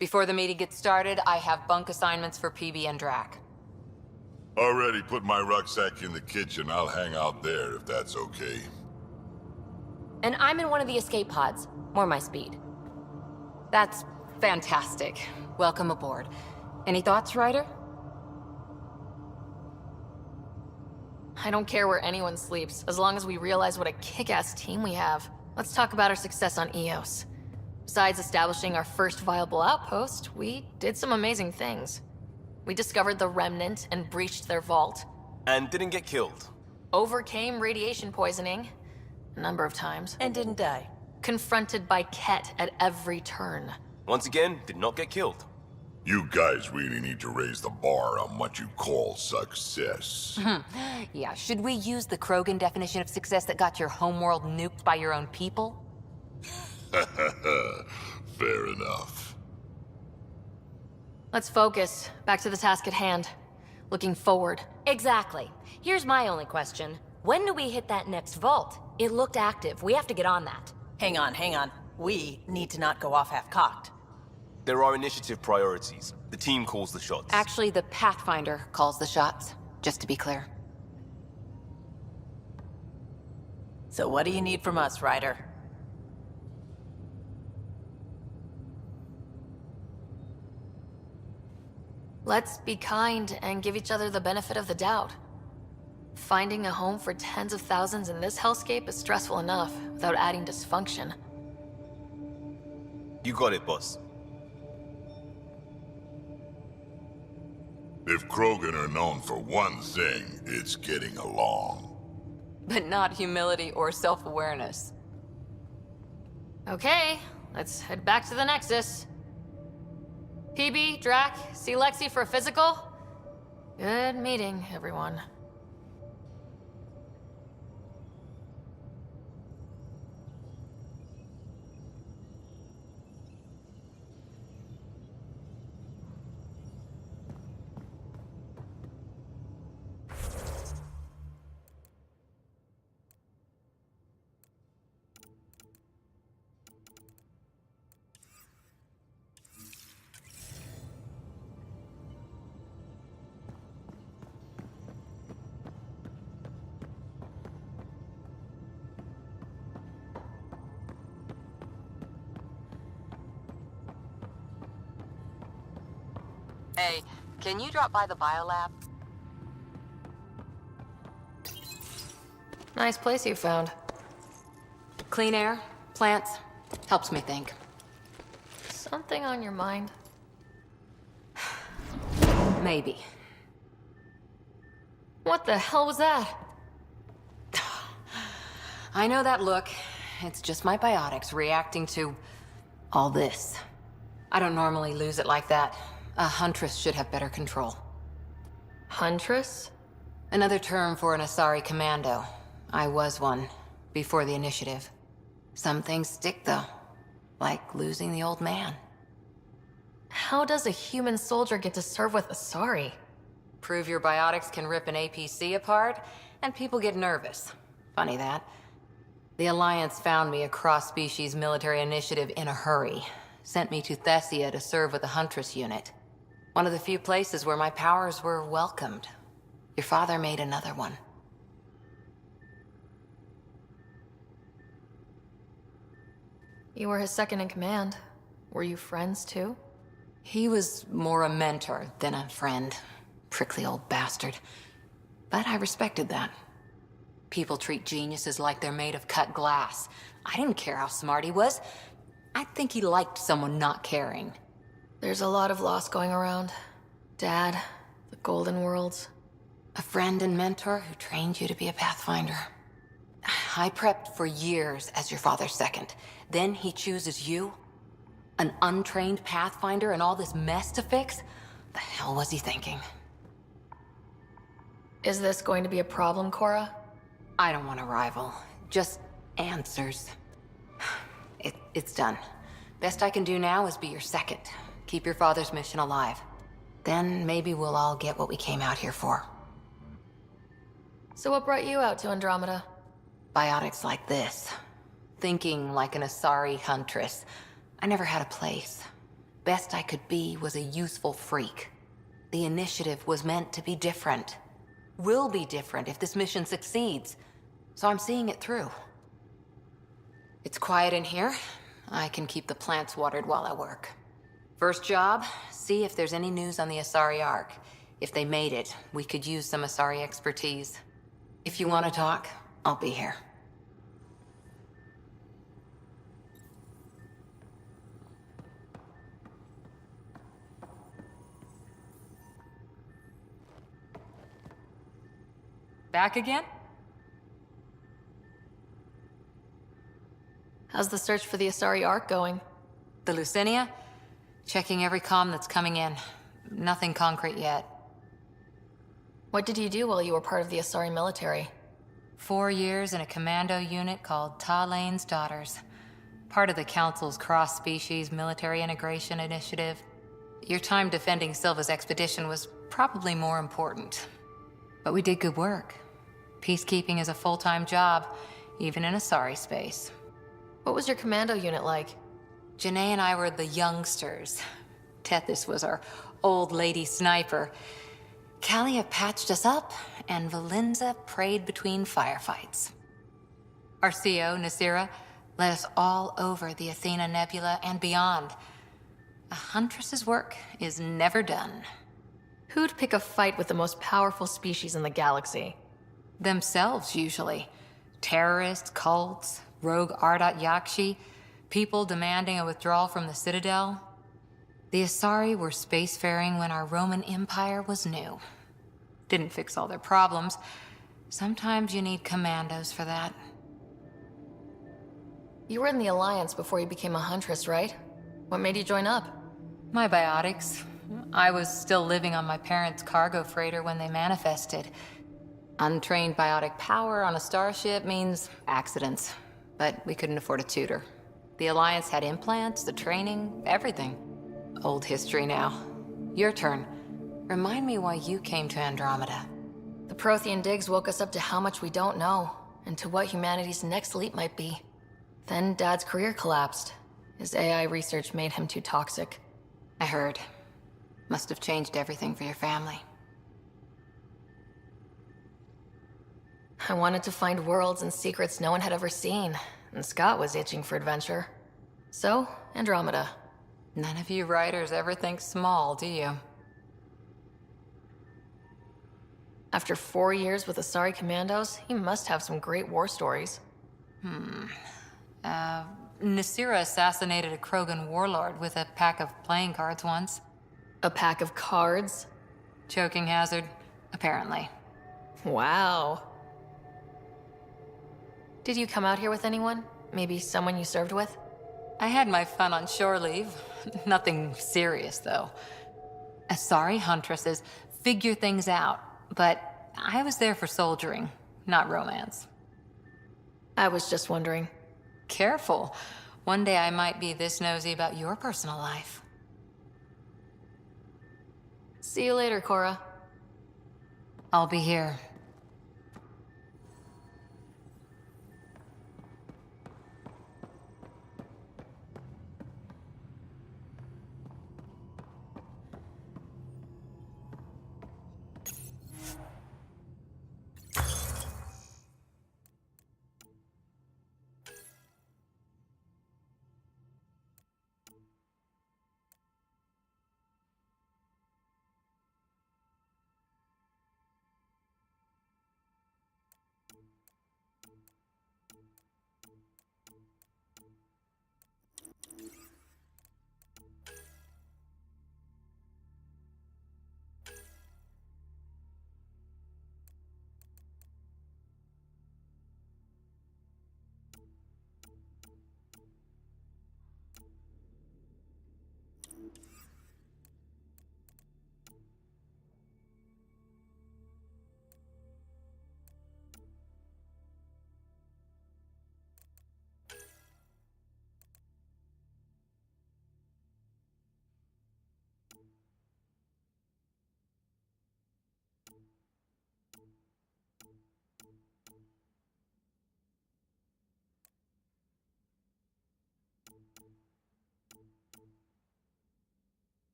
Before the meeting gets started, I have bunk assignments for PB and Drac. Already put my rucksack in the kitchen. I'll hang out there if that's okay. And I'm in one of the escape pods. More my speed. That's fantastic. Welcome aboard. Any thoughts, Ryder? I don't care where anyone sleeps, as long as we realize what a kick-ass team we have. Let's talk about our success on EOS. Besides establishing our first viable outpost, we did some amazing things. We discovered the Remnant and breached their vault. And didn't get killed. Overcame radiation poisoning a number of times. And didn't die. Confronted by Ket at every turn. Once again, did not get killed. You guys really need to raise the bar on what you call success. Yeah, should we use the Krogan definition of success that got your homeworld nuked by your own people? Fair enough. Let's focus. Back to the task at hand. Looking forward. Exactly. Here's my only question. When do we hit that next vault? It looked active. We have to get on that. Hang on. We need to not go off half-cocked. There are initiative priorities. The team calls the shots. Actually, the Pathfinder calls the shots, just to be clear. So what do you need from us, Ryder? Let's be kind and give each other the benefit of the doubt. Finding a home for tens of thousands in this hellscape is stressful enough, without adding dysfunction. You got it, boss. If Krogan are known for one thing, it's getting along. But not humility or self-awareness. Okay, let's head back to the Nexus. PB, Drac, see Lexi for a physical? Good meeting, everyone. Hey, can you drop by the biolab? Nice place you found. Clean air, plants, helps me think. Something on your mind? Maybe. What the hell was that? I know that look. It's just my biotics reacting to all this. I don't normally lose it like that. A huntress should have better control. Huntress? Another term for an Asari commando. I was one, before the initiative. Some things stick, though. Like losing the old man. How does a human soldier get to serve with Asari? Prove your biotics can rip an APC apart, and people get nervous. Funny that. The Alliance found me a cross-species military initiative in a hurry. Sent me to Thessia to serve with the Huntress unit. One of the few places where my powers were welcomed. Your father made another one. You were his second in command. Were you friends too? He was more a mentor than a friend. Prickly old bastard. But I respected that. People treat geniuses like they're made of cut glass. I didn't care how smart he was. I think he liked someone not caring. There's a lot of loss going around. Dad, the Golden Worlds. A friend and mentor who trained you to be a Pathfinder. I prepped for years as your father's second. Then he chooses you? An untrained Pathfinder and all this mess to fix? The hell was he thinking? Is this going to be a problem, Cora? I don't want a rival. Just answers. It's done. Best I can do now is be your second. Keep your father's mission alive. Then maybe we'll all get what we came out here for. So what brought you out to Andromeda? Biotics like this. Thinking like an Asari huntress. I never had a place. Best I could be was a useful freak. The initiative was meant to be different. Will be different if this mission succeeds. So I'm seeing it through. It's quiet in here. I can keep the plants watered while I work. First job, see if there's any news on the Asari Ark. If they made it, we could use some Asari expertise. If you want to talk, I'll be here. Back again? How's the search for the Asari Ark going? The Lucinia? Checking every comm that's coming in. Nothing concrete yet. What did you do while you were part of the Asari military? 4 years in a commando unit called Ta Lane's Daughters. Part of the Council's cross-species military integration initiative. Your time defending Silva's expedition was probably more important. But we did good work. Peacekeeping is a full-time job, even in Asari space. What was your commando unit like? Janae and I were the youngsters. Tethys was our old lady sniper. Kalia patched us up, and Valenza prayed between firefights. Our CO, Nasira, led us all over the Athena Nebula and beyond. A huntress's work is never done. Who'd pick a fight with the most powerful species in the galaxy? Themselves, usually. Terrorists, cults, rogue Ardat Yakshi, people demanding a withdrawal from the Citadel. The Asari were spacefaring when our Roman Empire was new. Didn't fix all their problems. Sometimes you need commandos for that. You were in the Alliance before you became a huntress, right? What made you join up? My biotics. I was still living on my parents' cargo freighter when they manifested. Untrained biotic power on a starship means accidents. But we couldn't afford a tutor. The Alliance had implants, the training, everything. Old history now. Your turn. Remind me why you came to Andromeda. The Prothean digs woke us up to how much we don't know, and to what humanity's next leap might be. Then Dad's career collapsed. His AI research made him too toxic. I heard. Must have changed everything for your family. I wanted to find worlds and secrets no one had ever seen, and Scott was itching for adventure. So, Andromeda. None of you writers ever think small, do you? After 4 years with Asari Commandos, he must have some great war stories. Nasira assassinated a Krogan warlord with a pack of playing cards once. A pack of cards? Choking hazard, apparently. Wow. Did you come out here with anyone? Maybe someone you served with? I had my fun on shore leave. Nothing serious, though. Asari huntresses figure things out, but I was there for soldiering, not romance. I was just wondering. Careful. One day I might be this nosy about your personal life. See you later, Cora. I'll be here.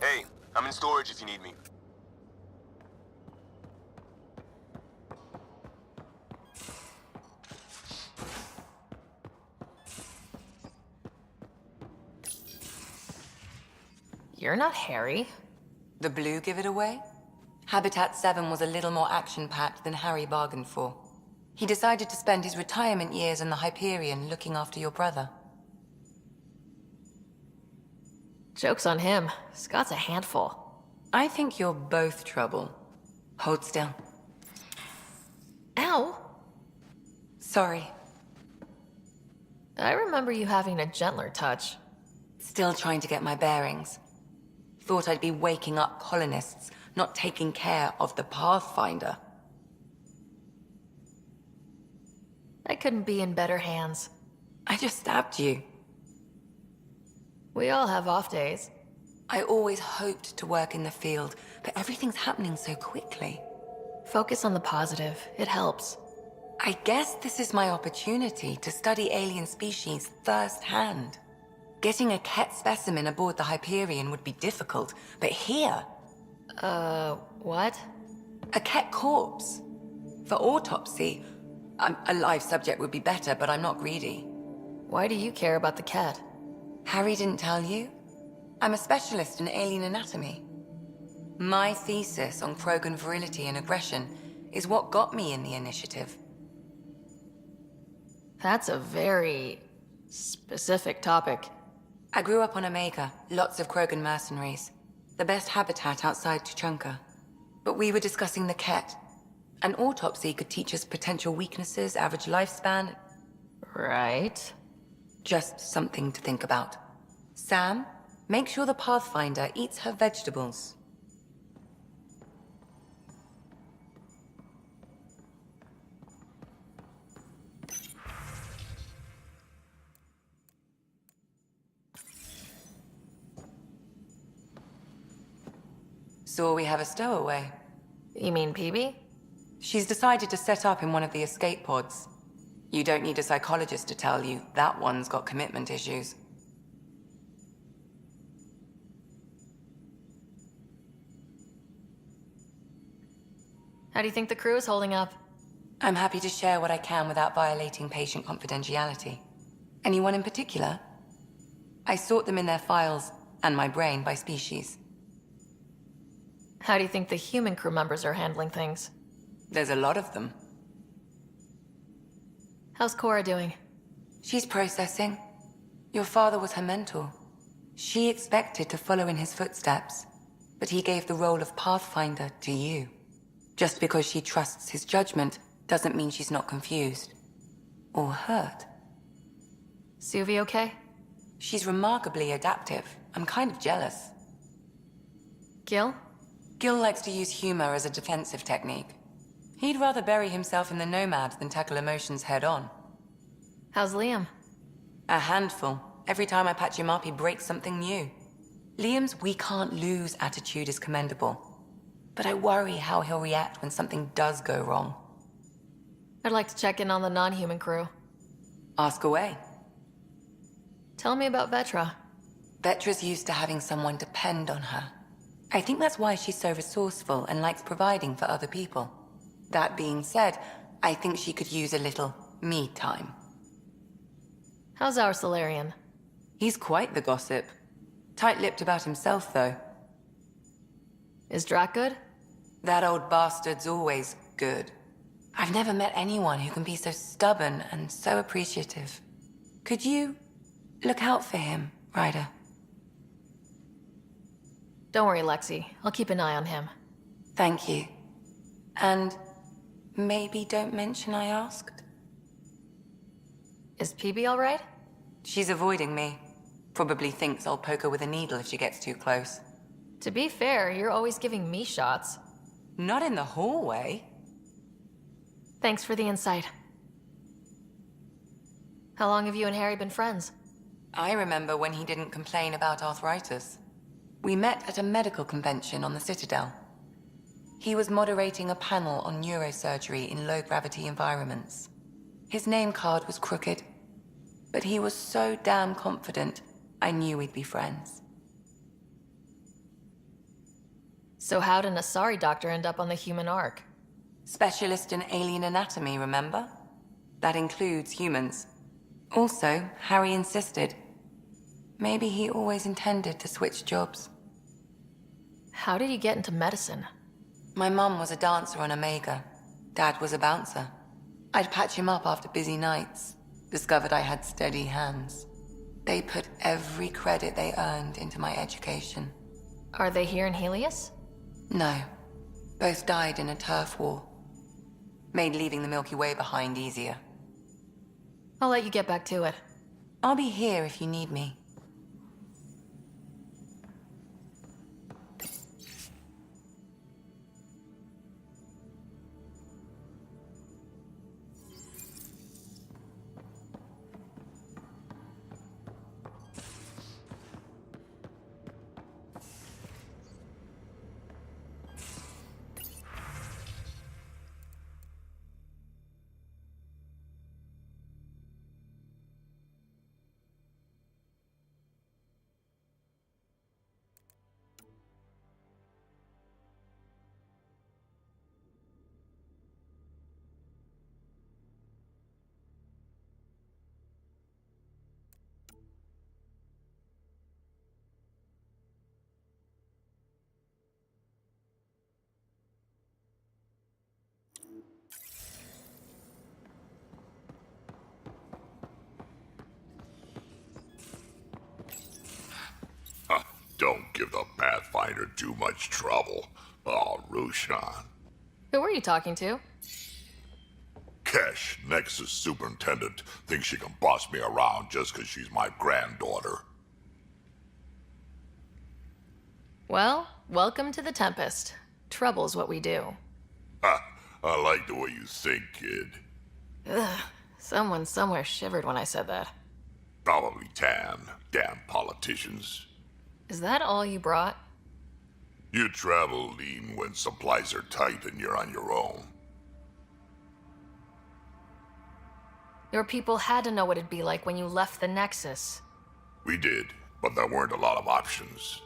Hey, I'm in storage if you need me. You're not Harry. The blue give it away? Habitat 7 was a little more action-packed than Harry bargained for. He decided to spend his retirement years in the Hyperion looking after your brother. Joke's on him. Scott's a handful. I think you're both trouble. Hold still. Ow! Sorry. I remember you having a gentler touch. Still trying to get my bearings. Thought I'd be waking up colonists, not taking care of the Pathfinder. I couldn't be in better hands. I just stabbed you. We all have off days. I always hoped to work in the field, but everything's happening so quickly. Focus on the positive. It helps. I guess this is my opportunity to study alien species firsthand. Getting a Ket specimen aboard the Hyperion would be difficult, but here... What? A Ket corpse. For autopsy, a live subject would be better, but I'm not greedy. Why do you care about the cat? Harry didn't tell you? I'm a specialist in alien anatomy. My thesis on Krogan virility and aggression is what got me in the initiative. That's a very specific topic. I grew up on Omega, lots of Krogan mercenaries. The best habitat outside Tuchanka. But we were discussing the Ket. An autopsy could teach us potential weaknesses, average lifespan. Right. Just something to think about. Sam, make sure the Pathfinder eats her vegetables. So we have a stowaway. You mean PB? She's decided to set up in one of the escape pods. You don't need a psychologist to tell you that one's got commitment issues. How do you think the crew is holding up? I'm happy to share what I can without violating patient confidentiality. Anyone in particular? I sort them in their files and my brain by species. How do you think the human crew members are handling things? There's a lot of them. How's Cora doing? She's processing. Your father was her mentor. She expected to follow in his footsteps, but he gave the role of Pathfinder to you. Just because she trusts his judgment doesn't mean she's not confused. Or hurt. Suvi okay? She's remarkably adaptive. I'm kind of jealous. Gil? Gil likes to use humor as a defensive technique. He'd rather bury himself in the Nomad than tackle emotions head-on. How's Liam? A handful. Every time I patch him up, he breaks something new. Liam's "we can't lose" attitude is commendable. But I worry how he'll react when something does go wrong. I'd like to check in on the non-human crew. Ask away. Tell me about Vetra. Vetra's used to having someone depend on her. I think that's why she's so resourceful and likes providing for other people. That being said, I think she could use a little me time. How's our Solarian? He's quite the gossip. Tight-lipped about himself, though. Is Drac good? That old bastard's always good. I've never met anyone who can be so stubborn and so appreciative. Could you look out for him, Ryder? Don't worry, Lexi. I'll keep an eye on him. Thank you. And maybe don't mention I asked? Is PB all right? She's avoiding me. Probably thinks I'll poke her with a needle if she gets too close. To be fair, you're always giving me shots. Not in the hallway. Thanks for the insight. How long have you and Harry been friends? I remember when he didn't complain about arthritis. We met at a medical convention on the Citadel. He was moderating a panel on neurosurgery in low-gravity environments. His name card was crooked, but he was so damn confident, I knew we'd be friends. So how'd an Asari doctor end up on the human ark? Specialist in alien anatomy, remember? That includes humans. Also, Harry insisted. Maybe he always intended to switch jobs. How did you get into medicine? My mum was a dancer on Omega. Dad was a bouncer. I'd patch him up after busy nights. Discovered I had steady hands. They put every credit they earned into my education. Are they here in Helios? No. Both died in a turf war. Made leaving the Milky Way behind easier. I'll let you get back to it. I'll be here if you need me. Don't give the Pathfinder too much trouble. Oh, Rushan. Who were you talking to? Kesh, Nexus Superintendent, thinks she can boss me around just 'cause she's my granddaughter. Well, welcome to the Tempest. Trouble's what we do. Ha! I like the way you think, kid. Ugh, someone somewhere shivered when I said that. Probably Tan. Damn politicians. Is that all you brought? You travel lean when supplies are tight and you're on your own. Your people had to know what it'd be like when you left the Nexus. We did, but there weren't a lot of options.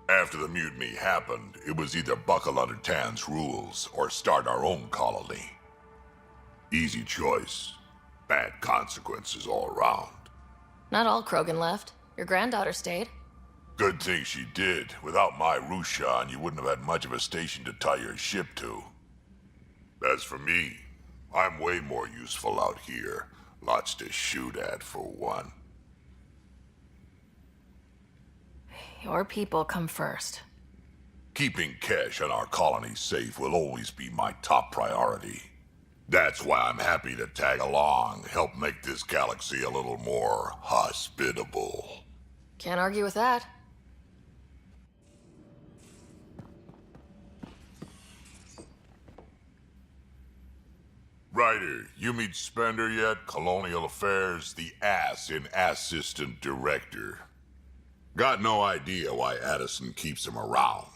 After the mutiny happened, it was either buckle under Tan's rules or start our own colony. Easy choice. Bad consequences all around. Not all Krogan left. Your granddaughter stayed. Good thing she did. Without my Rushan, you wouldn't have had much of a station to tie your ship to. As for me, I'm way more useful out here. Lots to shoot at, for one. Your people come first. Keeping Kesh and our colony safe will always be my top priority. That's why I'm happy to tag along, help make this galaxy a little more hospitable. Can't argue with that. Ryder, you meet Spender yet? Colonial Affairs, the ass in Assistant Director. Got no idea why Addison keeps him around.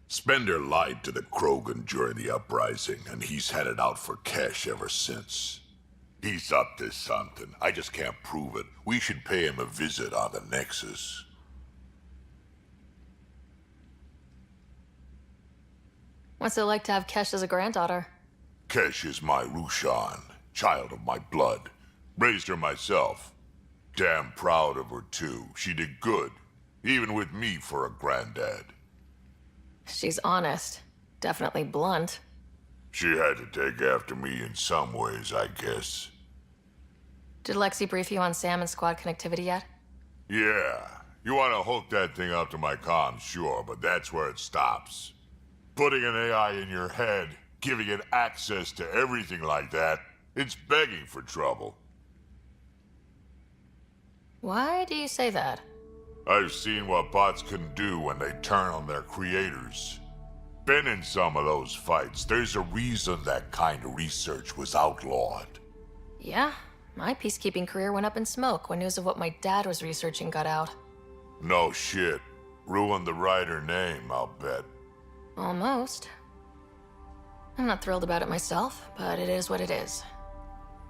Spender lied to the Krogan during the uprising, and he's headed out for Kesh ever since. He's up to something. I just can't prove it. We should pay him a visit on the Nexus. What's it like to have Kesh as a granddaughter? Kesh is my Rushan, child of my blood. Raised her myself. Damn proud of her, too. She did good, even with me for a granddad. She's honest. Definitely blunt. She had to take after me in some ways, I guess. Did Lexi brief you on Sam and squad connectivity yet? Yeah. You want to hook that thing up to my comms, sure, but that's where it stops. Putting an AI in your head, giving it access to everything like that, it's begging for trouble. Why do you say that? I've seen what bots can do when they turn on their creators. Been in some of those fights. There's a reason that kind of research was outlawed. Yeah, my peacekeeping career went up in smoke when news of what my dad was researching got out. No shit. Ruined the Ryder name, I'll bet. Almost. I'm not thrilled about it myself, but it is what it is.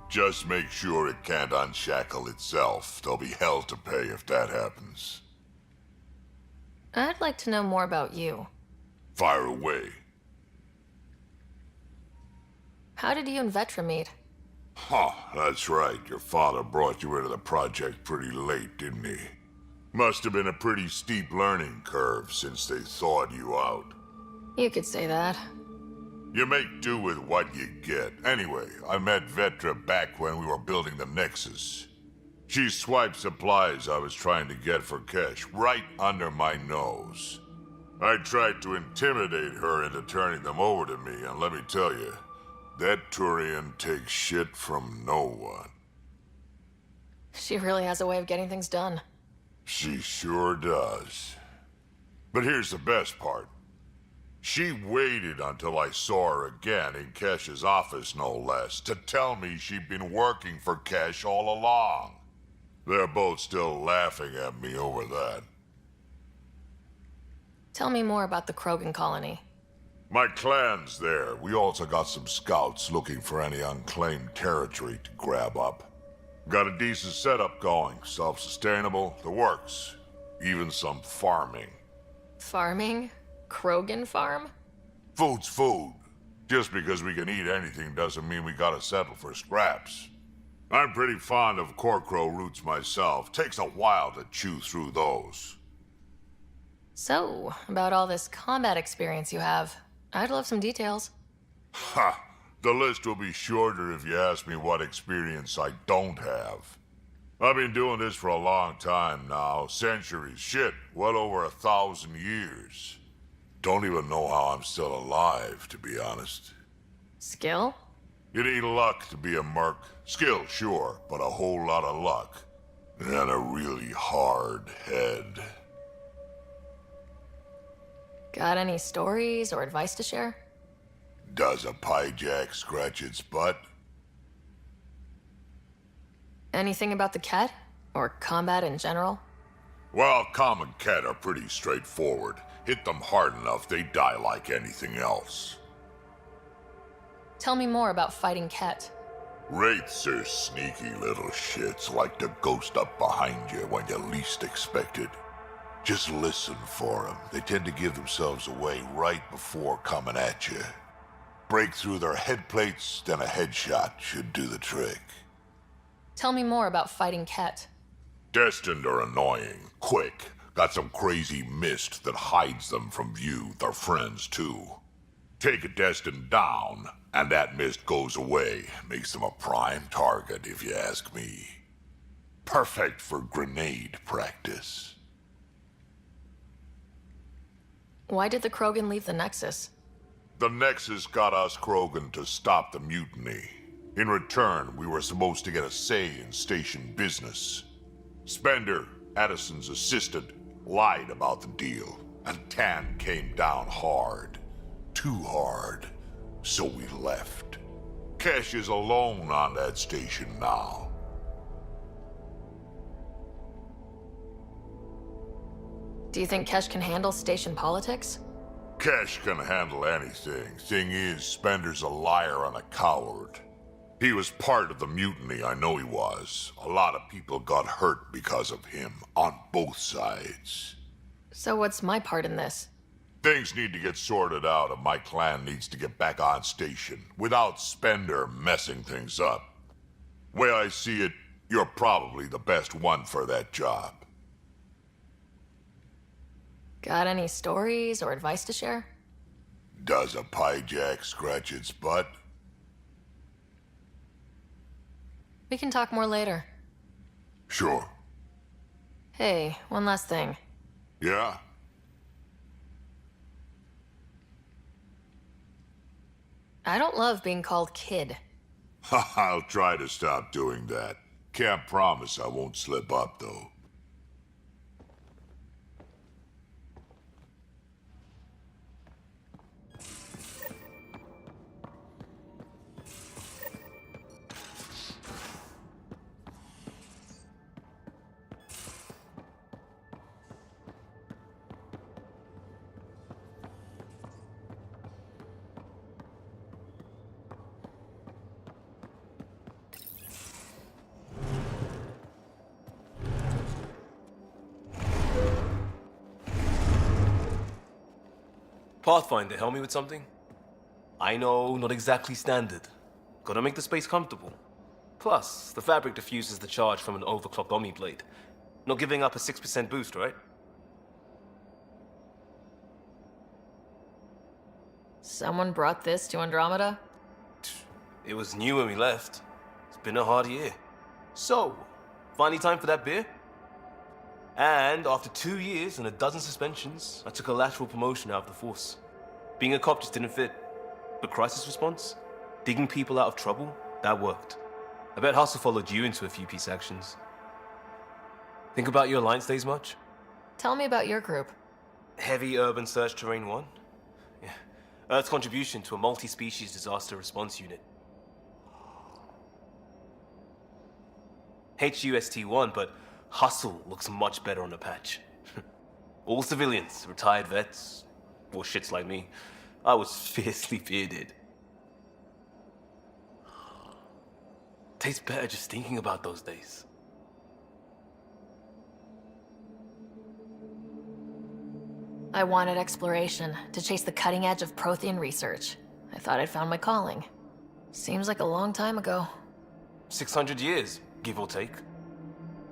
Just make sure it can't unshackle itself. There'll be hell to pay if that happens. I'd like to know more about you. Fire away. How did you and Vetra meet? Huh, that's right. Your father brought you into the project pretty late, didn't he? Must have been a pretty steep learning curve since they thawed you out. You could say that. You make do with what you get. Anyway, I met Vetra back when we were building the Nexus. She swiped supplies I was trying to get for Kesh right under my nose. I tried to intimidate her into turning them over to me, and let me tell you, that Turian takes shit from no one. She really has a way of getting things done. She sure does. But here's the best part. She waited until I saw her again in Kesh's office, no less, to tell me she'd been working for Kesh all along. They're both still laughing at me over that. Tell me more about the Krogan colony. My clan's there. We also got some scouts looking for any unclaimed territory to grab up. Got a decent setup going, self-sustainable, the works. Even some farming. Farming? Krogan farm? Food's food. Just because we can eat anything doesn't mean we gotta settle for scraps. I'm pretty fond of Corcrow roots myself. Takes a while to chew through those. So, about all this combat experience you have, I'd love some details. Ha! The list will be shorter if you ask me what experience I don't have. I've been doing this for a long time now. Centuries. Shit, well over 1,000 years. Don't even know how I'm still alive, to be honest. Skill? You need luck to be a merc. Skill, sure, but a whole lot of luck. And a really hard head. Got any stories or advice to share? Does a piejack scratch its butt? Anything about the Ket? Or combat in general? Well, common cat are pretty straightforward. Hit them hard enough, they die like anything else. Tell me more about fighting Ket. Wraiths are sneaky little shits, like to ghost up behind you when you least expect it. Just listen for them. They tend to give themselves away right before coming at you. Break through their head plates, then a headshot should do the trick. Tell me more about fighting Ket. Destined are annoying, quick. Got some crazy mist that hides them from view, their friends too. Take a Destined down, and that mist goes away. Makes them a prime target, if you ask me. Perfect for grenade practice. Why did the Krogan leave the Nexus? The Nexus got us Krogan to stop the mutiny. In return, we were supposed to get a say in station business. Spender, Addison's assistant, lied about the deal, and Tan came down hard. Too hard. So we left. Kesh is alone on that station now. Do you think Kesh can handle station politics? Kesh can handle anything. Thing is, Spender's a liar and a coward. He was part of the mutiny, I know he was. A lot of people got hurt because of him, on both sides. So what's my part in this? Things need to get sorted out and my clan needs to get back on station, without Spender messing things up. Way I see it, you're probably the best one for that job. Got any stories or advice to share? Does a piejack scratch its butt? We can talk more later. Sure. Hey, one last thing. Yeah? I don't love being called kid. I'll try to stop doing that. Can't promise I won't slip up, though. Pathfinder, help me with something? I know, not exactly standard. Gotta make the space comfortable. Plus, the fabric diffuses the charge from an overclocked Omni blade. Not giving up a 6% boost, right? Someone brought this to Andromeda? It was new when we left. It's been a hard year. So, finally time for that beer? And after 2 years and a dozen suspensions, I took a lateral promotion out of the force. Being a cop just didn't fit. But crisis response? Digging people out of trouble? That worked. I bet Hustle followed you into a few peace actions. Think about your Alliance days much? Tell me about your group. Heavy Urban Search Terrain 1? Yeah. Earth's contribution to a multi-species disaster response unit. HUST-1, but Hustle looks much better on the patch. All civilians, retired vets, or shits like me. I was fiercely bearded. Tastes better just thinking about those days. I wanted exploration, to chase the cutting edge of Prothean research. I thought I'd found my calling. Seems like a long time ago. 600 years, give or take.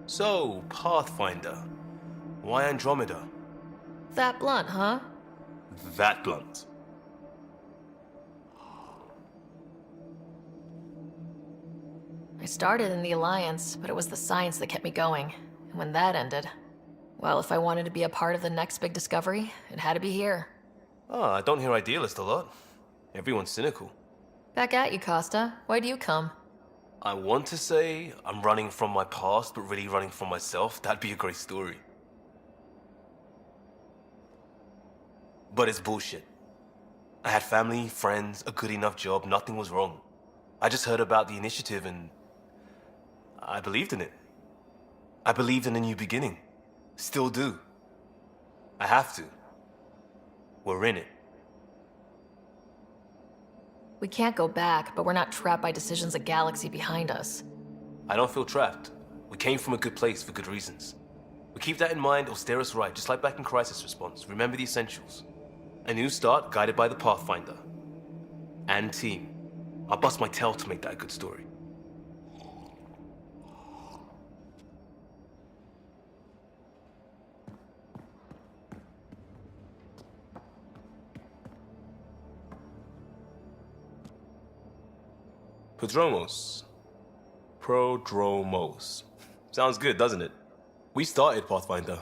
So, Pathfinder. Why Andromeda? That blunt, huh? That blunt. I started in the Alliance, but it was the science that kept me going. And when that ended, well, if I wanted to be a part of the next big discovery, it had to be here. Oh, I don't hear idealist a lot. Everyone's cynical. Back at you, Costa. Why'd you come? I want to say I'm running from my past, but really running from myself. That'd be a great story. But it's bullshit. I had family, friends, a good enough job, nothing was wrong. I just heard about the initiative and I believed in it. I believed in a new beginning. Still do. I have to. We're in it. We can't go back, but we're not trapped by decisions a galaxy behind us. I don't feel trapped. We came from a good place for good reasons. We keep that in mind or steer us right, just like back in Crisis Response. Remember the essentials. A new start guided by the Pathfinder. And team. I'll bust my tail to make that a good story. Prodromos. Sounds good, doesn't it? We started Pathfinder.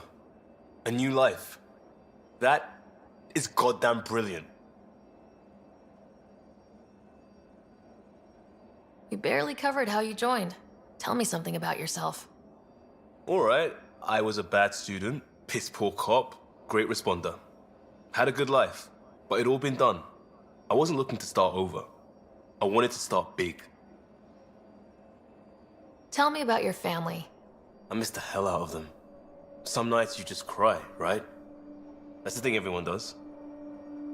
A new life. That is goddamn brilliant. We barely covered how you joined. Tell me something about yourself. Alright, I was a bad student, piss poor cop, great responder. Had a good life, but it'd all been done. I wasn't looking to start over. I wanted to start big. Tell me about your family. I missed the hell out of them. Some nights you just cry, right? That's the thing everyone does.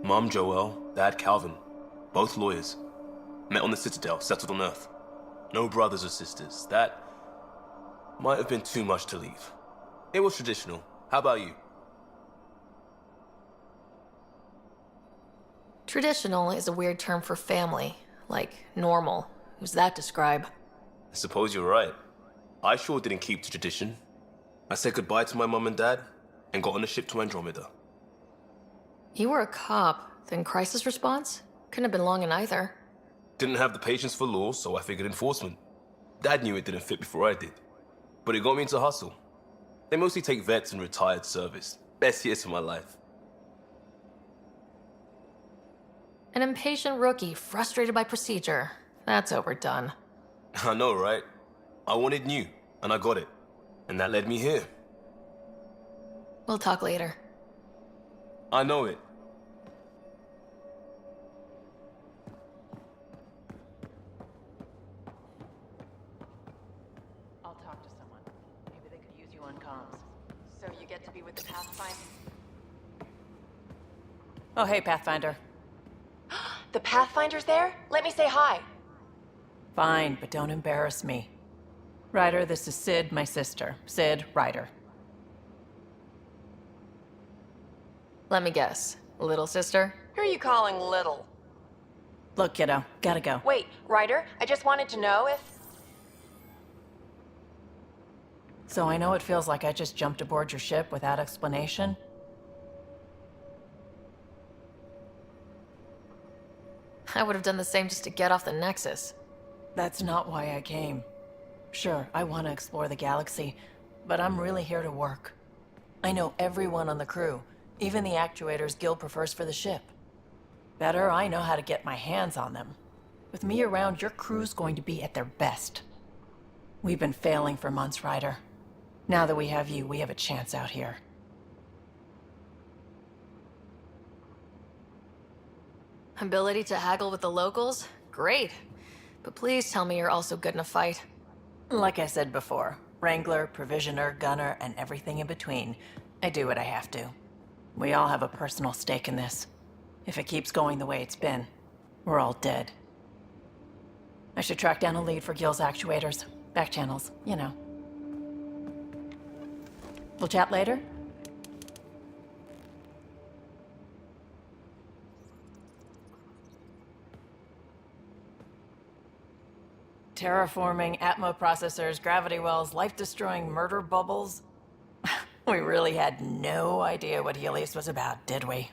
Mom Joelle, Dad Calvin, both lawyers. Met on the Citadel, settled on Earth. No brothers or sisters. That might have been too much to leave. It was traditional. How about you? Traditional is a weird term for family, like normal. Who's that describe? I suppose you're right. I sure didn't keep to tradition. I said goodbye to my mom and dad and got on a ship to Andromeda. You were a cop, then crisis response? Couldn't have been long in either. Didn't have the patience for law, so I figured enforcement. Dad knew it didn't fit before I did. But it got me into hustle. They mostly take vets and retired service. Best years of my life. An impatient rookie, frustrated by procedure. That's overdone. I know, right? I wanted new, and I got it. And that led me here. We'll talk later. I know it. I'll talk to someone. Maybe they could use you on comms. So you get to be with the Pathfinder? Oh, hey, Pathfinder. The Pathfinder's there? Let me say hi. Fine, but don't embarrass me. Ryder, this is Sid, my sister. Sid, Ryder. Let me guess. Little sister? Who are you calling little? Look, kiddo, gotta go. Wait, Ryder, I just wanted to know if... So I know it feels like I just jumped aboard your ship without explanation. I would have done the same just to get off the Nexus. That's not why I came. Sure, I want to explore the galaxy, but I'm really here to work. I know everyone on the crew, even the actuators Gil prefers for the ship. Better, I know how to get my hands on them. With me around, your crew's going to be at their best. We've been failing for months, Ryder. Now that we have you, we have a chance out here. Ability to haggle with the locals? Great. But please tell me you're also good in a fight. Like I said before, Wrangler, Provisioner, Gunner, and everything in between. I do what I have to. We all have a personal stake in this. If it keeps going the way it's been, we're all dead. I should track down a lead for Gil's actuators. Back channels, you know. We'll chat later? Terraforming, Atmo processors, gravity wells, life-destroying murder bubbles. We really had no idea what Helios was about, did we?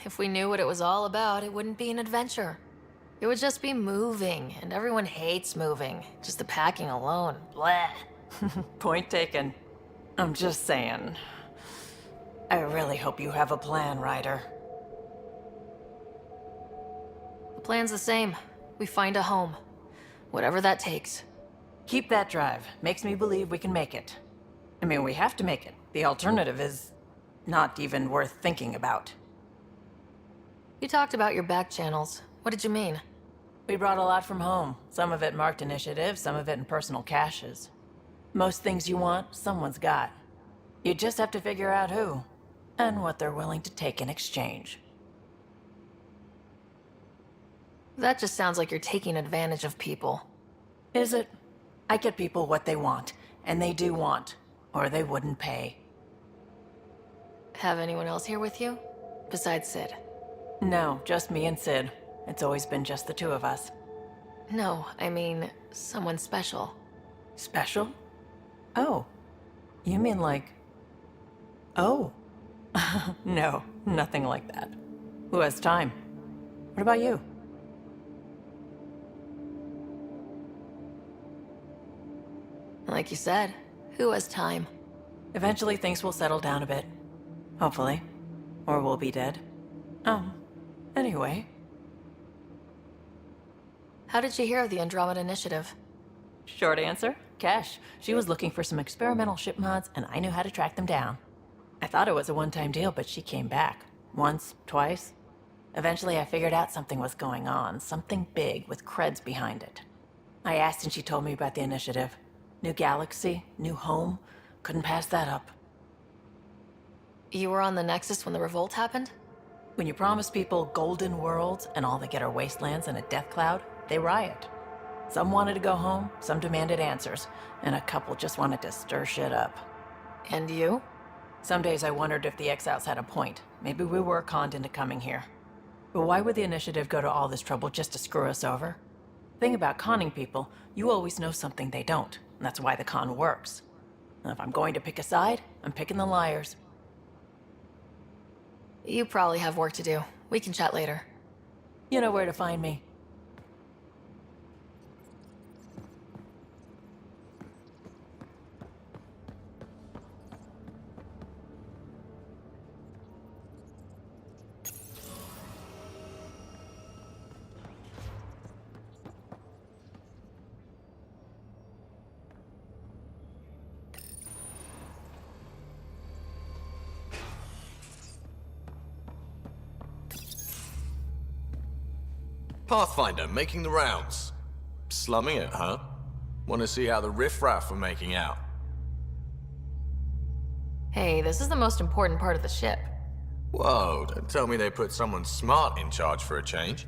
If we knew what it was all about, it wouldn't be an adventure. It would just be moving, and everyone hates moving. Just the packing alone, bleh. Point taken. I'm just saying. I really hope you have a plan, Ryder. The plan's the same. We find a home. Whatever that takes. Keep that drive. Makes me believe we can make it. I mean, we have to make it. The alternative is not even worth thinking about. You talked about your back channels. What did you mean? We brought a lot from home. Some of it marked initiative, some of it in personal caches. Most things you want, someone's got. You just have to figure out who, and what they're willing to take in exchange. That just sounds like you're taking advantage of people. Is it? I get people what they want, and they do want, or they wouldn't pay. Have anyone else here with you? Besides Sid? No, just me and Sid. It's always been just the two of us. No, I mean, someone special. Special? Oh. You mean like... Oh. No, nothing like that. Who has time? What about you? Like you said, Who has time? Eventually things will settle down a bit. Hopefully. Or we'll be dead. Anyway. How did you hear of the Andromeda Initiative? Short answer, Cash. She was looking for some experimental ship mods, and I knew how to track them down. I thought it was a one-time deal, but she came back. Once, twice. Eventually I figured out something was going on, something big with creds behind it. I asked and she told me about the initiative. New galaxy, new home. Couldn't pass that up. You were on the Nexus when the revolt happened? When you promise people golden worlds and all they get are wastelands and a death cloud, they riot. Some wanted to go home, some demanded answers, and a couple just wanted to stir shit up. And you? Some days I wondered if the exiles had a point. Maybe we were conned into coming here. But why would the initiative go to all this trouble just to screw us over? Thing about conning people, you always know something they don't, and that's why the con works. And if I'm going to pick a side, I'm picking the liars. You probably have work to do. We can chat later. You know where to find me. Pathfinder, making the rounds. Slumming it, huh? Want to see how the riffraff are making out? Hey, this is the most important part of the ship. Whoa, don't tell me they put someone smart in charge for a change.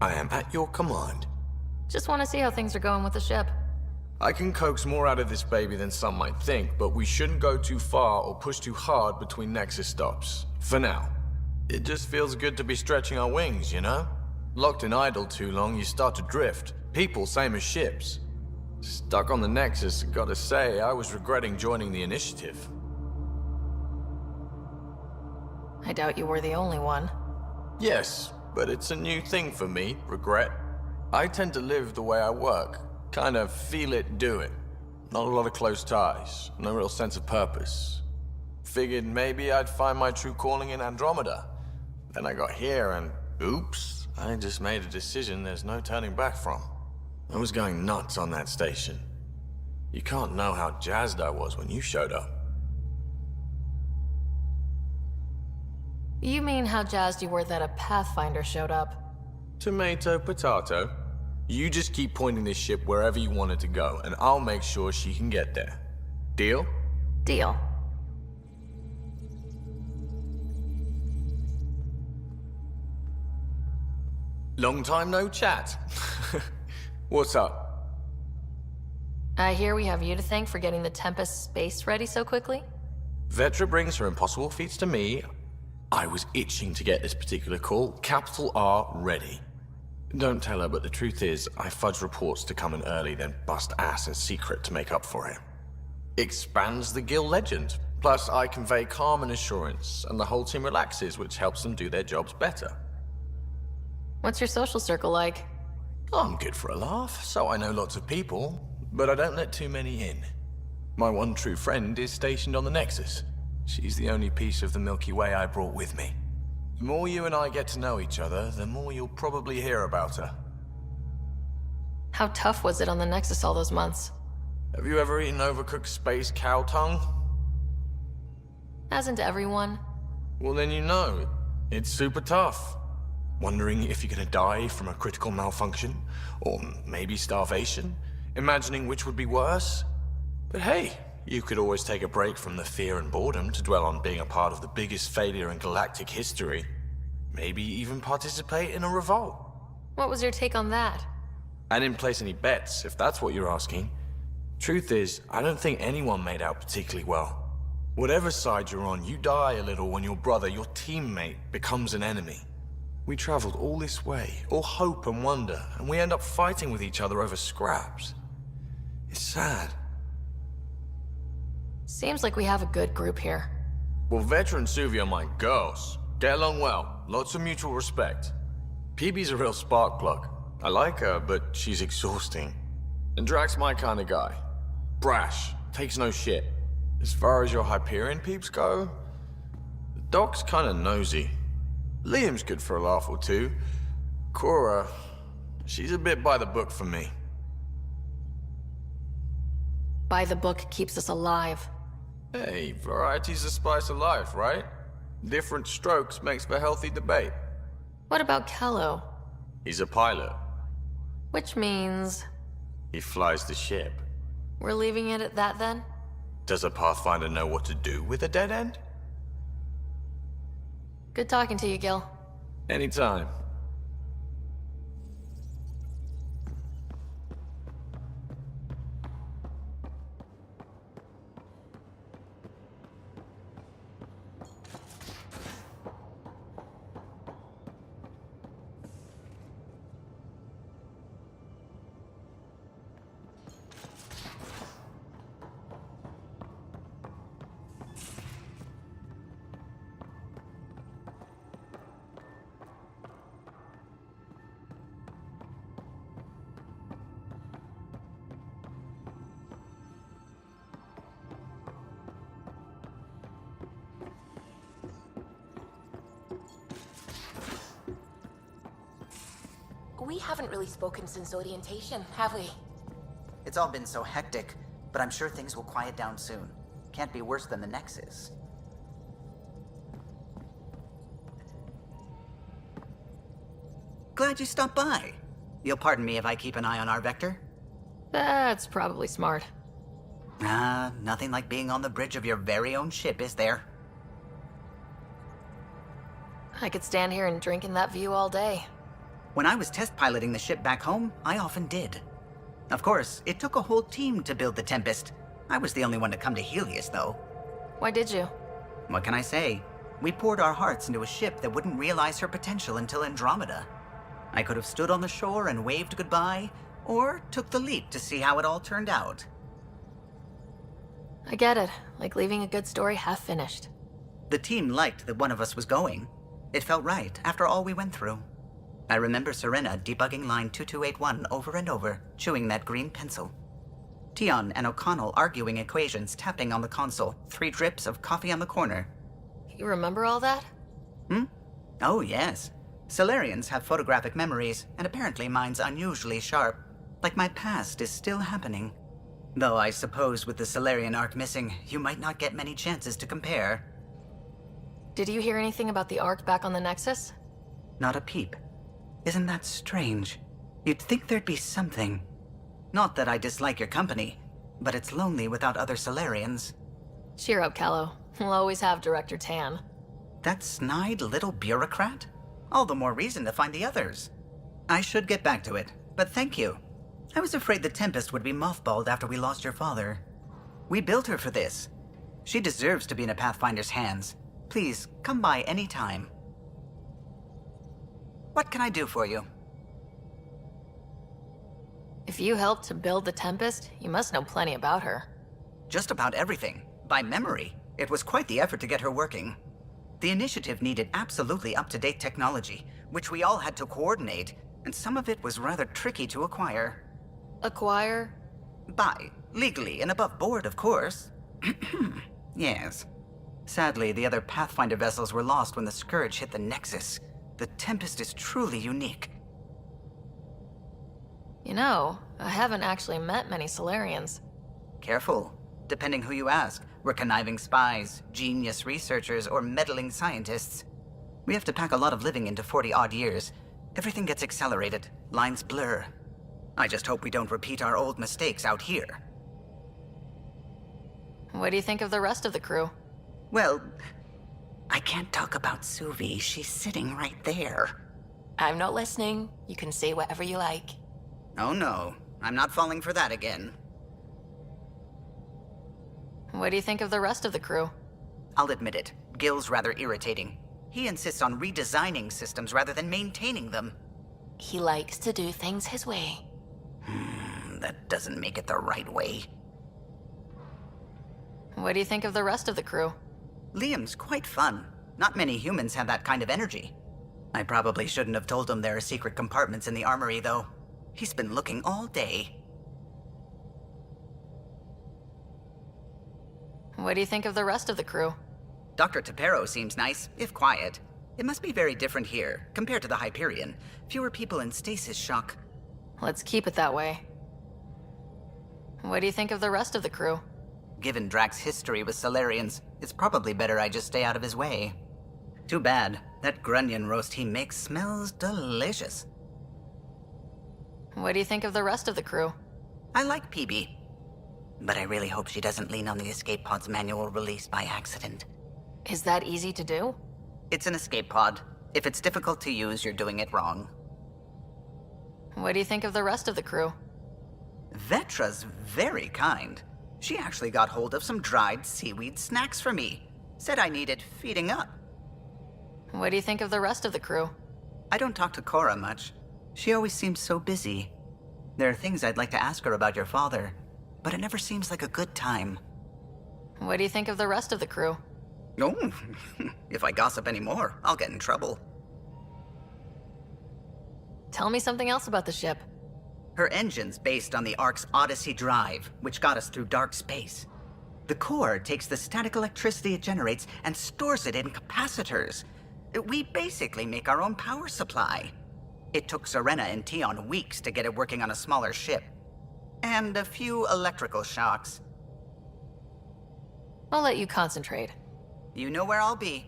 I am at your command. Just want to see how things are going with the ship. I can coax more out of this baby than some might think, but we shouldn't go too far or push too hard between Nexus stops. For now. It just feels good to be stretching our wings, you know? Locked in idle too long, you start to drift. People, same as ships. Stuck on the Nexus, gotta say, I was regretting joining the initiative. I doubt you were the only one. Yes, but it's a new thing for me, regret. I tend to live the way I work. Kind of feel it, do it. Not a lot of close ties, no real sense of purpose. Figured maybe I'd find my true calling in Andromeda. Then I got here and, oops. I just made a decision there's no turning back from. I was going nuts on that station. You can't know how jazzed I was when you showed up. You mean how jazzed you were that a Pathfinder showed up? Tomato, potato. You just keep pointing this ship wherever you want it to go, and I'll make sure she can get there. Deal? Deal. Long time no chat. What's up? I hear we have you to thank for getting the Tempest space ready so quickly? Vetra brings her impossible feats to me. I was itching to get this particular call. Capital R ready. Don't tell her, but the truth is, I fudge reports to come in early, then bust ass in secret to make up for it. Expands the guild legend. Plus, I convey calm and assurance, and the whole team relaxes, which helps them do their jobs better. What's your social circle like? I'm good for a laugh, so I know lots of people, but I don't let too many in. My one true friend is stationed on the Nexus. She's the only piece of the Milky Way I brought with me. The more you and I get to know each other, the more you'll probably hear about her. How tough was it on the Nexus all those months? Have you ever eaten overcooked space cow tongue? Hasn't everyone? Well, then you know. It's super tough. Wondering if you're gonna die from a critical malfunction, or maybe starvation, imagining which would be worse. But hey, you could always take a break from the fear and boredom to dwell on being a part of the biggest failure in galactic history. Maybe even participate in a revolt. What was your take on that? I didn't place any bets, if that's what you're asking. Truth is, I don't think anyone made out particularly well. Whatever side you're on, you die a little when your brother, your teammate, becomes an enemy. We traveled all this way, all hope and wonder, and we end up fighting with each other over scraps. It's sad. Seems like we have a good group here. Well, Vetra and Suvi are my girls. Get along well, lots of mutual respect. PB's a real spark plug. I like her, but she's exhausting. And Drax's my kind of guy. Brash, takes no shit. As far as your Hyperion peeps go, the doc's kinda nosy. Liam's good for a laugh or two. Cora, she's a bit by the book for me. By the book keeps us alive. Hey, variety's the spice of life, right? Different strokes makes for healthy debate. What about Kello? He's a pilot. Which means... He flies the ship. we're leaving it at that then? Does a Pathfinder know what to do with a dead end? Good talking to you, Gil. Anytime. We haven't really spoken since orientation, have we? It's all been so hectic, but I'm sure things will quiet down soon. Can't be worse than the Nexus. Glad you stopped by. You'll pardon me if I keep an eye on our Vector? That's probably smart. Nothing like being on the bridge of your very own ship, is there? I could stand here and drink in that view all day. When I was test piloting the ship back home, I often did. Of course, it took a whole team to build the Tempest. I was the only one to come to Helios, though. Why did you? What can I say? We poured our hearts into a ship that wouldn't realize her potential until Andromeda. I could have stood on the shore and waved goodbye, or took the leap to see how it all turned out. I get it. Like leaving a good story half finished. The team liked that one of us was going. It felt right after all we went through. I remember Serena debugging line 2281 over and over, chewing that green pencil. Tion and O'Connell arguing equations, tapping on the console, 3 drips of coffee on the corner. You remember all that? Oh, yes. Solarians have photographic memories, and apparently mine's unusually sharp. Like my past is still happening. Though I suppose with the Solarian arc missing, you might not get many chances to compare. Did you hear anything about the Ark back on the Nexus? Not a peep. Isn't that strange? You'd think there'd be something. Not that I dislike your company, but it's lonely without other Solarians. Cheer up, Kello. We'll always have Director Tan. That snide little bureaucrat? All the more reason to find the others. I should get back to it, but thank you. I was afraid the Tempest would be mothballed after we lost your father. We built her for this. She deserves to be in a Pathfinder's hands. Please, come by any time. What can I do for you? If you helped to build the Tempest, you must know plenty about her. Just about everything. By memory. It was quite the effort to get her working. The initiative needed absolutely up-to-date technology, which we all had to coordinate, and some of it was rather tricky to acquire. Acquire? Buy. Legally and above board, of course. Yes. Sadly, the other Pathfinder vessels were lost when the Scourge hit the Nexus. The Tempest is truly unique. You know, I haven't actually met many Solarians. Careful. Depending who you ask, we're conniving spies, genius researchers, or meddling scientists. We have to pack a lot of living into 40-odd years. Everything gets accelerated, lines blur. I just hope we don't repeat our old mistakes out here. What do you think of the rest of the crew? Well, I can't talk about Suvi. She's sitting right there. I'm not listening. You can say whatever you like. Oh no, I'm not falling for that again. What do you think of the rest of the crew? I'll admit it, Gil's rather irritating. He insists on redesigning systems rather than maintaining them. He likes to do things his way. That doesn't make it the right way. What do you think of the rest of the crew? Liam's quite fun. Not many humans have that kind of energy. I probably shouldn't have told him there are secret compartments in the armory, though. He's been looking all day. What do you think of the rest of the crew? Dr. Tapero seems nice, if quiet. It must be very different here, compared to the Hyperion. Fewer people in stasis shock. Let's keep it that way. What do you think of the rest of the crew? Given Drax's history with Solarians, it's probably better I just stay out of his way. Too bad. That grunion roast he makes smells delicious. What do you think of the rest of the crew? I like PB. But I really hope she doesn't lean on the escape pod's manual release by accident. Is that easy to do? It's an escape pod. If it's difficult to use, you're doing it wrong. What do you think of the rest of the crew? Vetra's very kind. She actually got hold of some dried seaweed snacks for me. Said I needed feeding up. What do you think of the rest of the crew? I don't talk to Cora much. She always seems so busy. There are things I'd like to ask her about your father, but it never seems like a good time. What do you think of the rest of the crew? Oh, if I gossip anymore, I'll get in trouble. Tell me something else about the ship. Her engine's based on the Ark's Odyssey drive, which got us through dark space. The core takes the static electricity it generates and stores it in capacitors. We basically make our own power supply. It took Serena and Tion weeks to get it working on a smaller ship. And a few electrical shocks. I'll let you concentrate. You know where I'll be.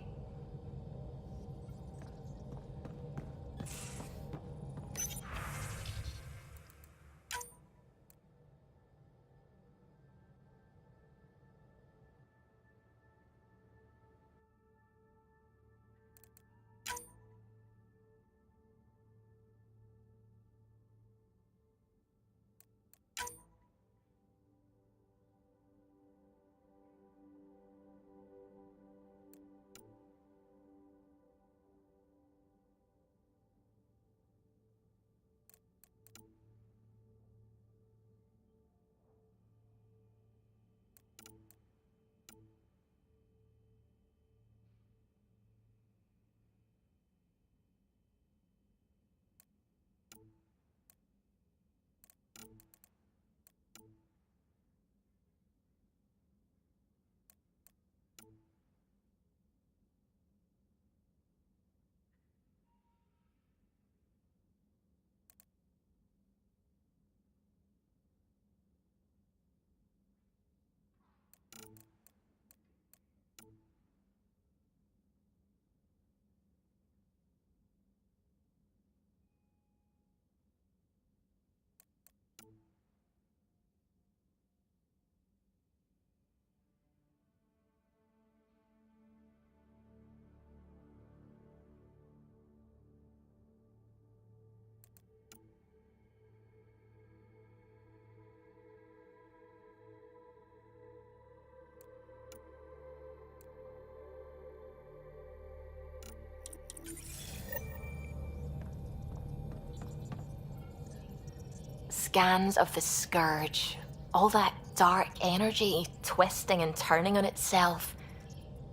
Scans of the Scourge. All that dark energy twisting and turning on itself.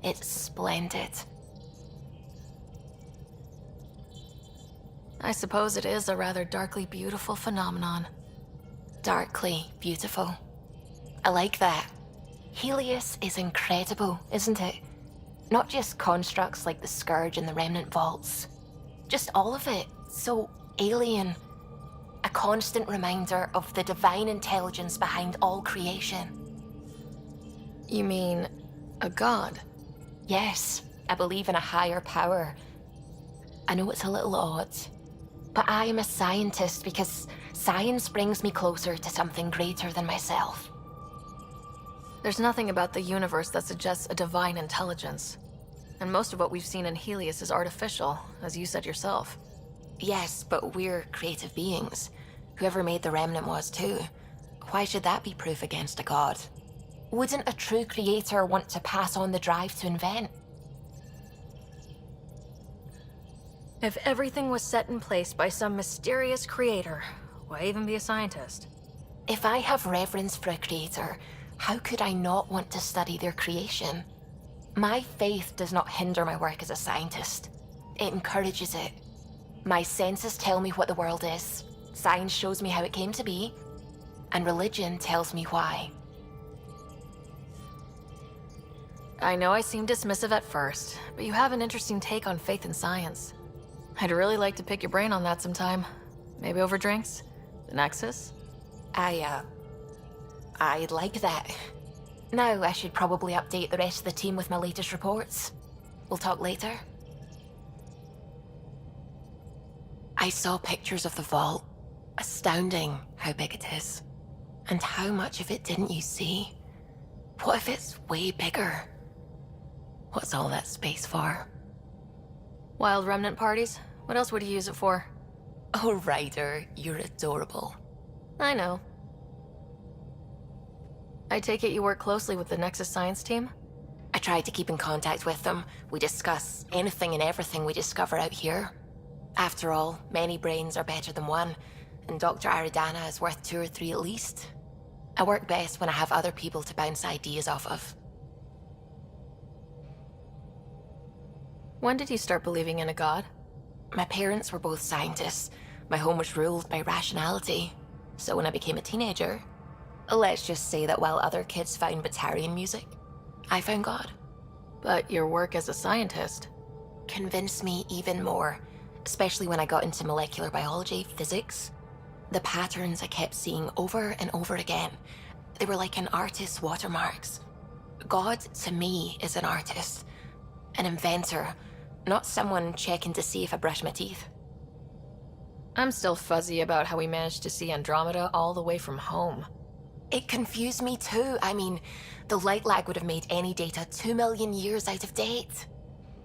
It's splendid. I suppose it is a rather darkly beautiful phenomenon. Darkly beautiful. I like that. Helios is incredible, isn't it? Not just constructs like the Scourge and the Remnant Vaults. Just all of it. So alien. A constant reminder of the divine intelligence behind all creation. You mean a god? Yes, I believe in a higher power. I know it's a little odd, but I am a scientist because science brings me closer to something greater than myself. There's nothing about the universe that suggests a divine intelligence. And most of what we've seen in Helios is artificial, as you said yourself. Yes, but we're creative beings. Whoever made the Remnant was too. Why should that be proof against a god? Wouldn't a true creator want to pass on the drive to invent? If everything was set in place by some mysterious creator, why even be a scientist? If I have reverence for a creator, how could I not want to study their creation? My faith does not hinder my work as a scientist. It encourages it. My senses tell me what the world is. Science shows me how it came to be. And religion tells me why. I know I seem dismissive at first, but you have an interesting take on faith and science. I'd really like to pick your brain on that sometime. Maybe over drinks? The Nexus? I'd like that. Now I should probably update the rest of the team with my latest reports. We'll talk later. I saw pictures of the vault. Astounding how big it is. And how much of it didn't you see? What if it's way bigger? What's all that space for? Wild remnant parties? What else would you use it for? Oh, Ryder, you're adorable. I know. I take it you work closely with the Nexus science team? I try to keep in contact with them. We discuss anything and everything we discover out here. After all, many brains are better than one, and Dr. Aridana is worth 2 or 3 at least. I work best when I have other people to bounce ideas off of. When did you start believing in a god? My parents were both scientists. My home was ruled by rationality. So when I became a teenager, let's just say that while other kids found Batarian music, I found God. But your work as a scientist Convinced me even more, especially when I got into molecular biology, physics. The patterns I kept seeing over and over again, they were like an artist's watermarks. God, to me, is an artist, an inventor, not someone checking to see if I brush my teeth. I'm still fuzzy about how we managed to see Andromeda all the way from home. It confused me too. I mean, the light lag would have made any data 2 million years out of date.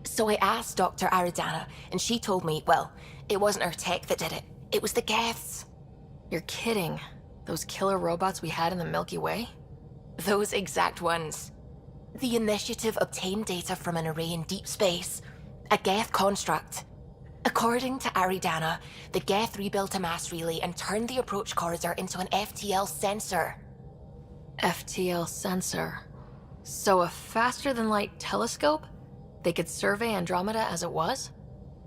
So I asked Dr. Aridana, and she told me, well, it wasn't her tech that did it. It was the Geths. You're kidding. Those killer robots we had in the Milky Way? Those exact ones. The Initiative obtained data from an array in deep space, a Geth construct. According to Aridana, the Geth rebuilt a mass relay and turned the approach corridor into an FTL sensor. FTL sensor. So a faster-than-light telescope? They could survey Andromeda as it was?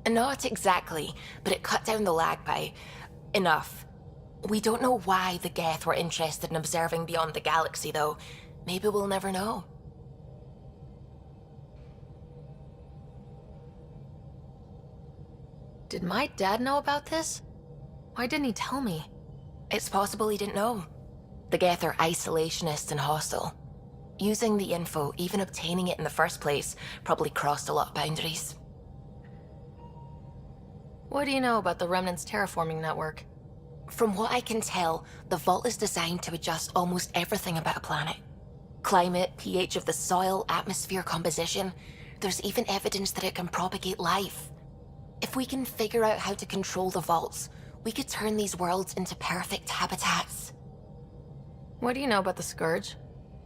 Not exactly, but it cut down the lag by enough. We don't know why the Geth were interested in observing beyond the galaxy, though. Maybe we'll never know. Did my dad know about this? Why didn't he tell me? It's possible he didn't know. The Geth are isolationist and hostile. Using the info, even obtaining it in the first place, probably crossed a lot of boundaries. What do you know about the Remnant's terraforming network? From what I can tell, the vault is designed to adjust almost everything about a planet. Climate, pH of the soil, atmosphere composition. There's even evidence that it can propagate life. If we can figure out how to control the vaults, we could turn these worlds into perfect habitats. What do you know about the Scourge?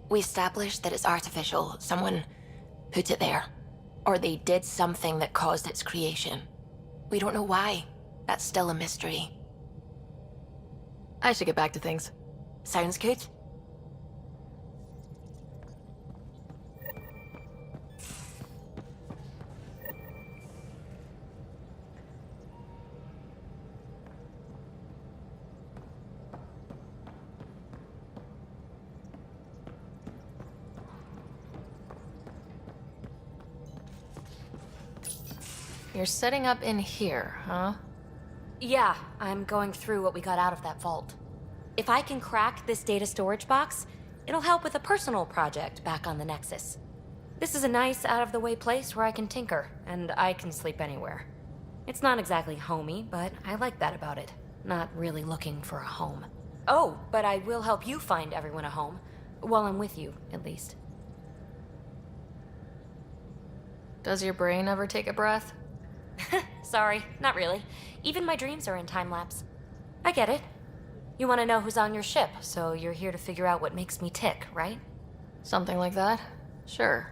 We established that it's artificial. Someone put it there. Or they did something that caused its creation. We don't know why. That's still a mystery. I should get back to things. Sounds good. You're setting up in here, huh? Yeah, I'm going through what we got out of that vault. If I can crack this data storage box, it'll help with a personal project back on the Nexus. This is a nice, out-of-the-way place where I can tinker, and I can sleep anywhere. It's not exactly homey, but I like that about it. Not really looking for a home. Oh, but I will help you find everyone a home. While I'm with you, at least. Does your brain ever take a breath? Sorry, not really. Even my dreams are in time-lapse. I get it. You want to know who's on your ship, so you're here to figure out what makes me tick, right? Something like that? Sure.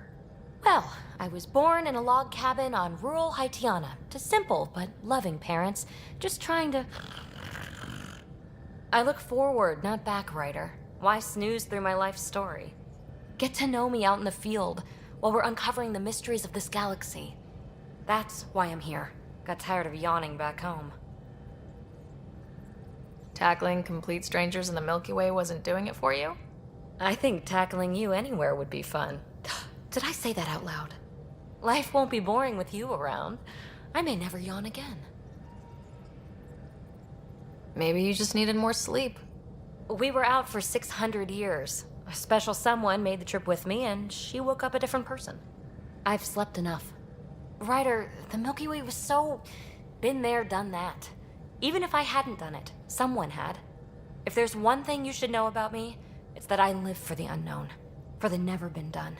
Well, I was born in a log cabin on rural Haitiana to simple but loving parents, just trying to... I look forward, not back, Ryder. Why snooze through my life story? Get to know me out in the field while we're uncovering the mysteries of this galaxy. That's why I'm here. Got tired of yawning back home. Tackling complete strangers in the Milky Way wasn't doing it for you? I think tackling you anywhere would be fun. Did I say that out loud? Life won't be boring with you around. I may never yawn again. Maybe you just needed more sleep. We were out for 600 years. A special someone made the trip with me, and she woke up a different person. I've slept enough. Ryder, the Milky Way was so... been there, done that. Even if I hadn't done it, someone had. If there's one thing you should know about me, it's that I live for the unknown. For the never been done.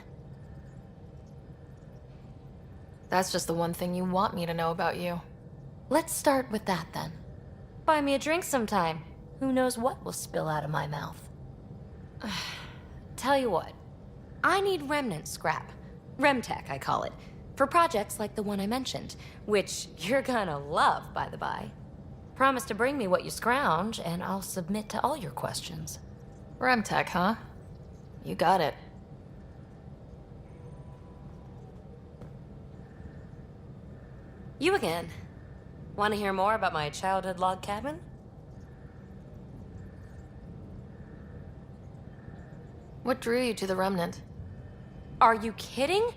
That's just the one thing you want me to know about you. Let's start with that, then. Buy me a drink sometime. Who knows what will spill out of my mouth. Tell you what. I need remnant scrap. Remtech, I call it. For projects like the one I mentioned. Which you're gonna love, by the by. Promise to bring me what you scrounge, and I'll submit to all your questions. Remtech, huh? You got it. You again. Want to hear more about my childhood log cabin? What drew you to the Remnant? Are you kidding?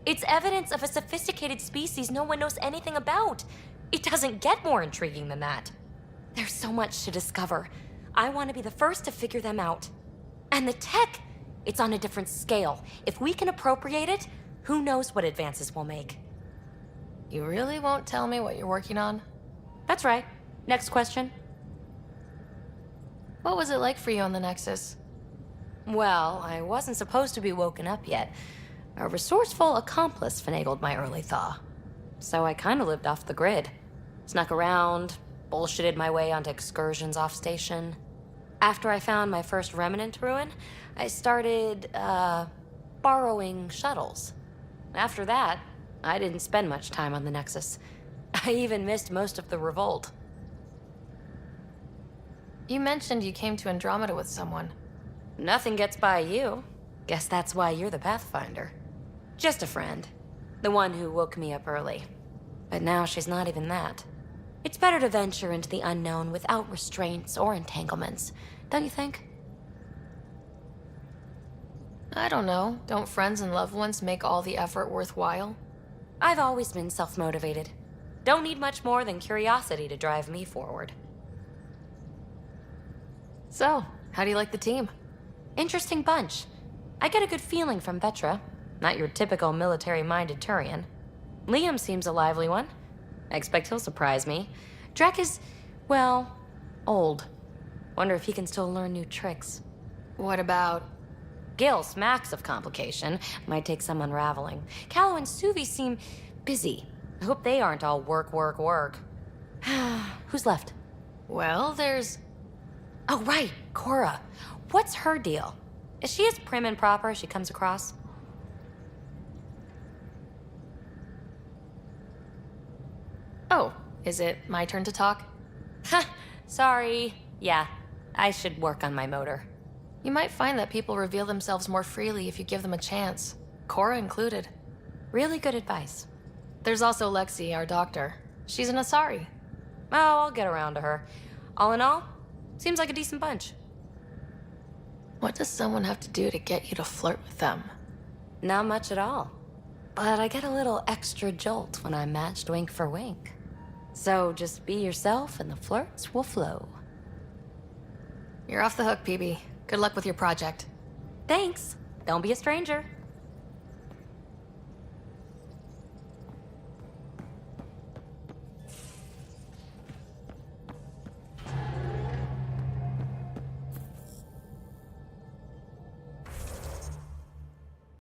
It's evidence of a sophisticated species no one knows anything about. It doesn't get more intriguing than that. There's so much to discover. I want to be the first to figure them out. And the tech, it's on a different scale. If we can appropriate it, who knows what advances we'll make. You really won't tell me what you're working on? That's right. Next question. What was it like for you on the Nexus? Well, I wasn't supposed to be woken up yet. A resourceful accomplice finagled my early thaw. So I kind of lived off the grid. Snuck around, bullshitted my way onto excursions off station. After I found my first remnant ruin, I started, borrowing shuttles. After that, I didn't spend much time on the Nexus. I even missed most of the revolt. You mentioned you came to Andromeda with someone. Nothing gets by you. Guess that's why you're the Pathfinder. Just a friend. The one who woke me up early. But now she's not even that. It's better to venture into the unknown without restraints or entanglements, don't you think? I don't know. Don't friends and loved ones make all the effort worthwhile? I've always been self-motivated. Don't need much more than curiosity to drive me forward. So, how do you like the team? Interesting bunch. I get a good feeling from Vetra. Not your typical military-minded Turian. Liam seems a lively one. I expect he'll surprise me. Drek is, well, old. Wonder if he can still learn new tricks. What about... Gil smacks of complication. Might take some unraveling. Callow and Suvi seem busy. I hope they aren't all work, work, work. Who's left? Well, there's... Oh, right, Cora. What's her deal? Is she as prim and proper as she comes across? Oh, is it my turn to talk? Ha! Sorry. Yeah, I should work on my motor. You might find that people reveal themselves more freely if you give them a chance. Cora included. Really good advice. There's also Lexi, our doctor. She's an Asari. Oh, I'll get around to her. All in all, seems like a decent bunch. What does someone have to do to get you to flirt with them? Not much at all. But I get a little extra jolt when I'm matched wink for wink. So just be yourself and the flirts will flow. You're off the hook, PB. Good luck with your project. Thanks. Don't be a stranger.